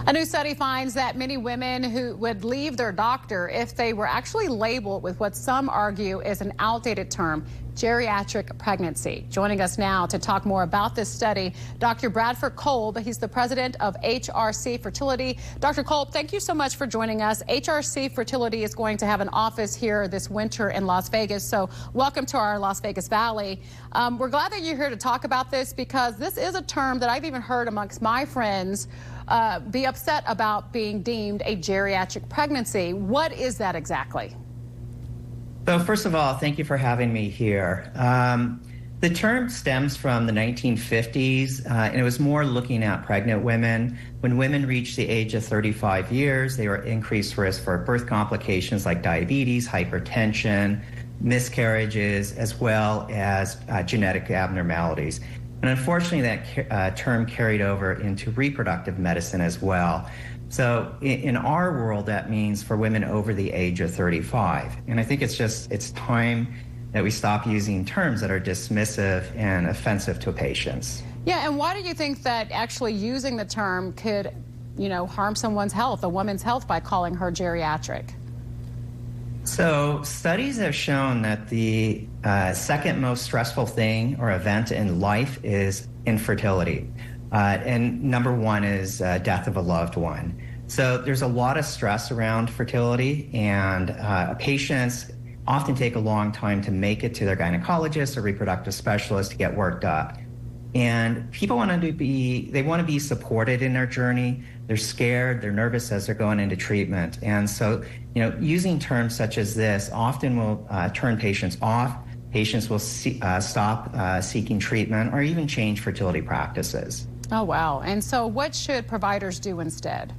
A new study finds that many women who would leave their doctor if they were actually labeled with what some argue is an outdated term, geriatric pregnancy. Joining us now to talk more about this study, Dr. Bradford Kolb. He's the president of HRC Fertility. Dr. Kolb, thank you so much for joining us. HRC Fertility is going to have an office here this winter in Las Vegas, so welcome to our Las Vegas Valley. We're glad that you're here to talk about this because this is a term that I've even heard amongst my friends be upset about being deemed a geriatric pregnancy. What is that exactly? So first of all, thank you for having me here. The term stems from the 1950s, and it was more looking at pregnant women. When women reached the age of 35 years, they were increased risk for birth complications like diabetes, hypertension, miscarriages, as well as genetic abnormalities. And unfortunately, that term carried over into reproductive medicine as well. So in our world, that means for women over the age of 35. And I think it's time that we stop using terms that are dismissive and offensive to patients. Yeah, and why do you think that actually using the term could, harm someone's health, a woman's health, by calling her geriatric? So studies have shown that the second most stressful thing or event in life is infertility. And number one is death of a loved one. So there's a lot of stress around fertility, and patients often take a long time to make it to their gynecologist or reproductive specialist to get worked up. And people want to be supported in their journey. They're scared, they're nervous as they're going into treatment. And so, using terms such as this often will turn patients off. Patients will stop seeking treatment or even change fertility practices. Oh, wow. And so what should providers do instead?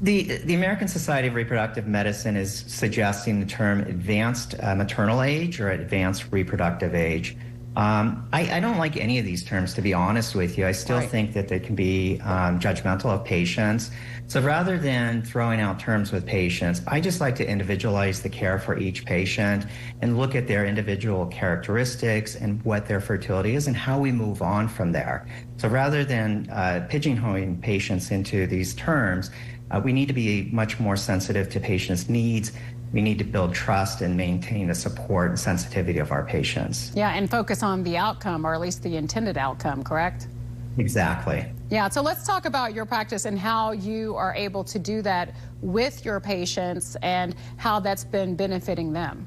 The American Society of Reproductive Medicine is suggesting the term advanced maternal age or advanced reproductive age. I don't like any of these terms, to be honest with you. I still think that they can be judgmental of patients. So rather than throwing out terms with patients, I just like to individualize the care for each patient and look at their individual characteristics and what their fertility is and how we move on from there. So rather than pigeonholing patients into these terms, we need to be much more sensitive to patients' needs. We need to build trust and maintain the support and sensitivity of our patients. Yeah, and focus on the outcome, or at least the intended outcome, correct? Exactly. Yeah, so let's talk about your practice and how you are able to do that with your patients and how that's been benefiting them.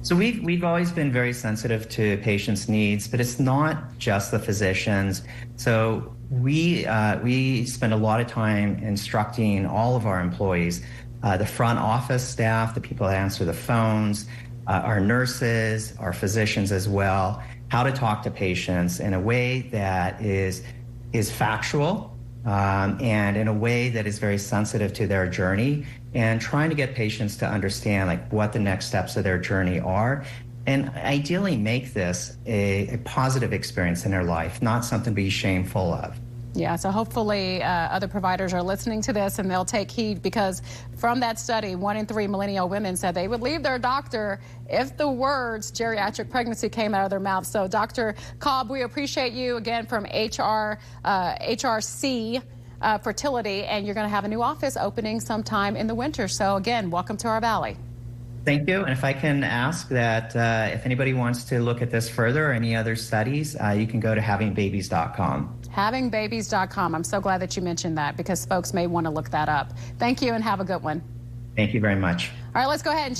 So we've always been very sensitive to patients' needs, but it's not just the physicians. So we spend a lot of time instructing all of our employees, the front office staff, the people that answer the phones, our nurses, our physicians as well, how to talk to patients in a way that is factual and in a way that is very sensitive to their journey, and trying to get patients to understand what the next steps of their journey are, and ideally make this a positive experience in their life, not something to be shameful of. Yeah, so hopefully other providers are listening to this and they'll take heed, because from that study, 1 in 3 millennial women said they would leave their doctor if the words geriatric pregnancy came out of their mouth. So Dr. Kolb, we appreciate you again from HRC Fertility, and you're going to have a new office opening sometime in the winter. So again, welcome to our valley. Thank you. And if I can ask that if anybody wants to look at this further or any other studies, you can go to havingbabies.com. Havingbabies.com. I'm so glad that you mentioned that, because folks may want to look that up. Thank you and have a good one. Thank you very much. All right, let's go ahead and check.